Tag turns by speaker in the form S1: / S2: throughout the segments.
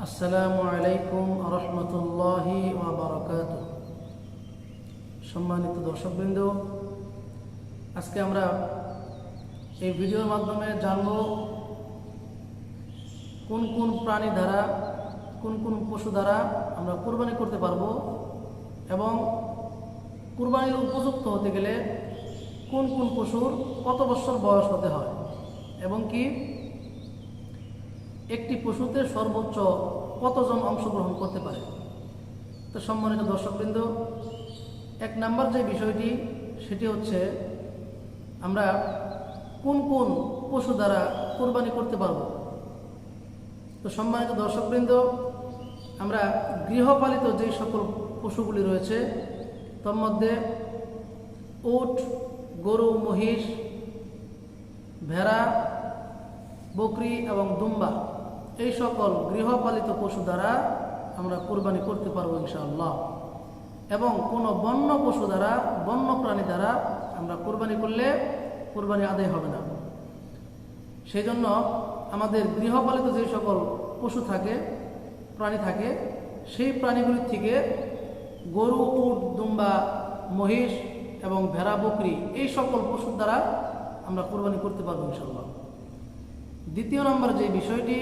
S1: আসসালামু আলাইকুম রহমতুল্লাহি ওয়া বারাকাতুহু। সম্মানিত দর্শকবৃন্দ, আজকে আমরা এই ভিডিওর মাধ্যমে জানব কোন কোন প্রাণী দ্বারা, কোন কোন পশু দ্বারা আমরা কুরবানি করতে পারবো এবং কুরবানির উপযুক্ত হতে গেলে কোন কোন পশুর কত বছর বয়স হতে হয় এবং কি একটি পশুতে সর্বোচ্চ কতজন অংশগ্রহণ করতে পারে। তো সম্মানিত দর্শকবৃন্দ, এক নাম্বার যে বিষয়টি সেটি হচ্ছে আমরা কোন কোন পশু দ্বারা কোরবানি করতে পারব। তো সম্মানিত দর্শকবৃন্দ, আমরা গৃহপালিত যে সকল পশুগুলি রয়েছে তার মধ্যে উট, গরু, মহিষ, ভেড়া, বকরি এবং দুম্বা এই সকল গৃহপালিত পশু দ্বারা আমরা কোরবানি করতে পারবো ইনশাআল্লাহ। এবং কোনো বন্য পশু দ্বারা, বন্য প্রাণী দ্বারা আমরা কোরবানি করলে কোরবানি আদায় হবে না। সেই জন্য আমাদের গৃহপালিত যে সকল পশু থাকে, প্রাণী থাকে, সেই প্রাণীগুলির থেকে গরু, উট, দুম্বা, মহিষ এবং ভেড়া, বকরি এই সকল পশুর দ্বারা আমরা কোরবানি করতে পারবো ইনশাআল্লাহ। দ্বিতীয় নম্বর যে বিষয়টি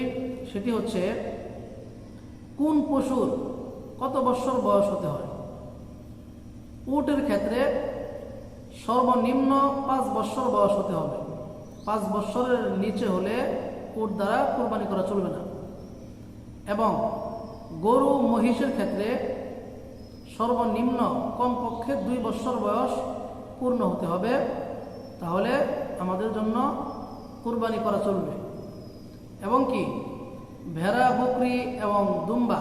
S1: সেটি হচ্ছে কোন পশুর কত বছর বয়স হতে হয়। উটের ক্ষেত্রে সর্বনিম্ন 5 বছর বয়স হতে হবে। 5 বছরের নিচে হলে উট দ্বারা কোরবানি করা চলবে না। এবং গরু, মহিষের ক্ষেত্রে সর্বনিম্ন কমপক্ষে 2 বছর বয়স পূর্ণ হতে হবে, তাহলে আমাদের জন্য কোরবানি করা চলবে। এবং কি ভেড়া, বকরি এবং দুম্বা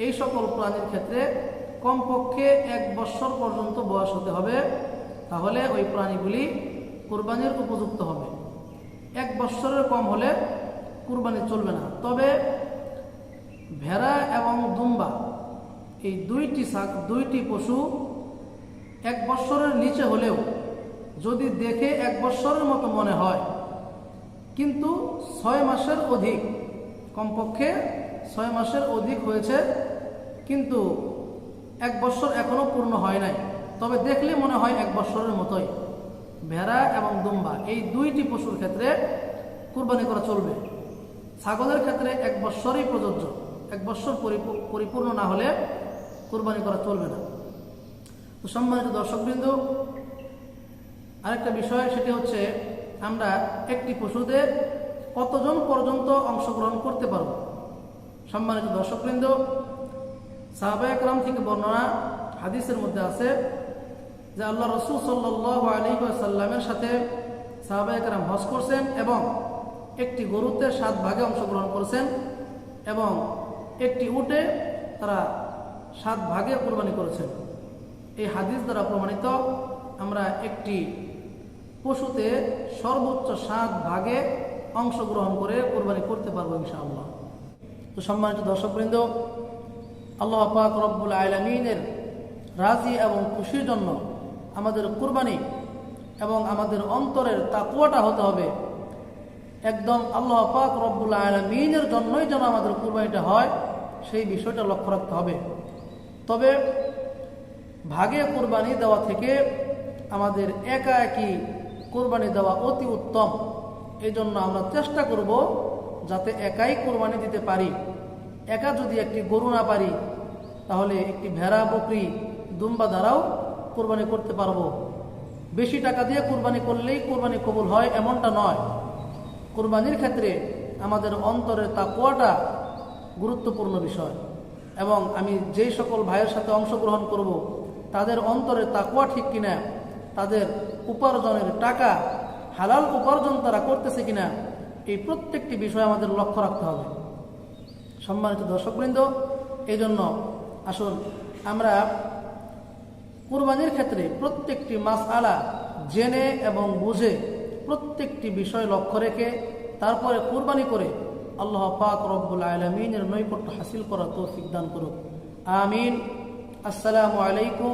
S1: এই সকল প্রাণীর ক্ষেত্রে কমপক্ষে 1 বছর পর্যন্ত বয়স হতে হবে, তাহলে ওই প্রাণীগুলি কোরবানির উপযুক্ত হবে। 1 বছরের কম হলে কোরবানি চলবে না। তবে ভেড়া এবং দুম্বা এই দুইটি পশু 1 বছরের নিচে হলেও যদি দেখে 1 বছরের মতো মনে হয়, কিন্তু 6 মাসের অধিক, কমপক্ষে 6 মাসের অধিক হয়েছে কিন্তু 1 বছর এখনো পূর্ণ হয় নাই, তবে দেখলে মনে হয় 1 বছরের মতোই, ভেড়া এবং দুম্বা এই দুইটি পশুর ক্ষেত্রে কুরবানি করা চলবে। ছাগলের ক্ষেত্রে 1 বছরই প্রযোজ্য। 1 বছর পরিপূর্ণ না হলে কুরবানি করা চলবে না। তো সম্মানিত দর্শকবৃন্দ, আরেকটা বিষয় সেটি হচ্ছে আমরা একটি পশুতে কতজন পর্যন্ত অংশগ্রহণ করতে পারব। সম্মানিত দর্শকবৃন্দ, সাহাবায়ে কেরাম থেকে বর্ণনা হাদিসের মধ্যে আছে যে আল্লাহ রাসূল সাল্লাল্লাহু আলাইহি ওয়াসাল্লামের সাথে সাহাবায়ে কেরাম হজ করছেন এবং একটি গরুতে 7 ভাগে অংশগ্রহণ করেছেন এবং একটি উটে তারা 7 ভাগে কোরবানি করেছেন। এই হাদিস দ্বারা প্রমাণিত আমরা একটি পশুতে সর্বোচ্চ 7 ভাগে অংশগ্রহণ করে কোরবানি করতে পারবো ইনশাআল্লাহ। তো সম্মানিত দর্শকবৃন্দ, আল্লাহ পাক রব্বুল আলামিনের রাজি এবং খুশির জন্য আমাদের কোরবানি এবং আমাদের অন্তরের তাকওয়াটা হতে হবে একদম আল্লাহ পাক রব্বুল আলামিনের জন্যই যেন আমাদের কোরবানিটা হয়, সেই বিষয়টা লক্ষ্য রাখতে হবে। তবে ভাগে কোরবানি দেওয়া থেকে আমাদের একাকী কোরবানি দেওয়া অতি উত্তম। এই জন্য আমরা চেষ্টা করব যাতে একাই কোরবানি দিতে পারি। একা যদি একটি গরু না পারি, তাহলে একটি ভেড়া, বকরি, দুম্বা দ্বারাও কোরবানি করতে পারবো। বেশি টাকা দিয়ে কোরবানি করলেই কোরবানি কবুল হয় এমনটা নয়। কোরবানির ক্ষেত্রে আমাদের অন্তরের তাকওয়াটা গুরুত্বপূর্ণ বিষয়। এবং আমি যেই সকল ভাইয়ের সাথে অংশগ্রহণ করব তাদের অন্তরের তাকওয়া ঠিক কিনা, তাদের উপার্জনের টাকা হালাল উপার্জন তারা করতেছে কিনা, এই প্রত্যেকটি বিষয় আমাদের লক্ষ্য রাখতে হবে। সম্মানিত দর্শকবৃন্দ, এই জন্য আসুন আমরা কুরবানির ক্ষেত্রে প্রত্যেকটি মাসআলা জেনে এবং বুঝে প্রত্যেকটি বিষয় লক্ষ্য রেখে তারপরে কুরবানি করে আল্লাহ পাক রব্বুল আলামিনের নৈকট্য হাসিল করার তৌফিক দান করুন। আমিন। আসসালামু আলাইকুম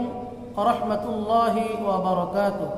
S1: ওয়া রাহমাতুল্লাহি ওয়া বারাকাতুহু।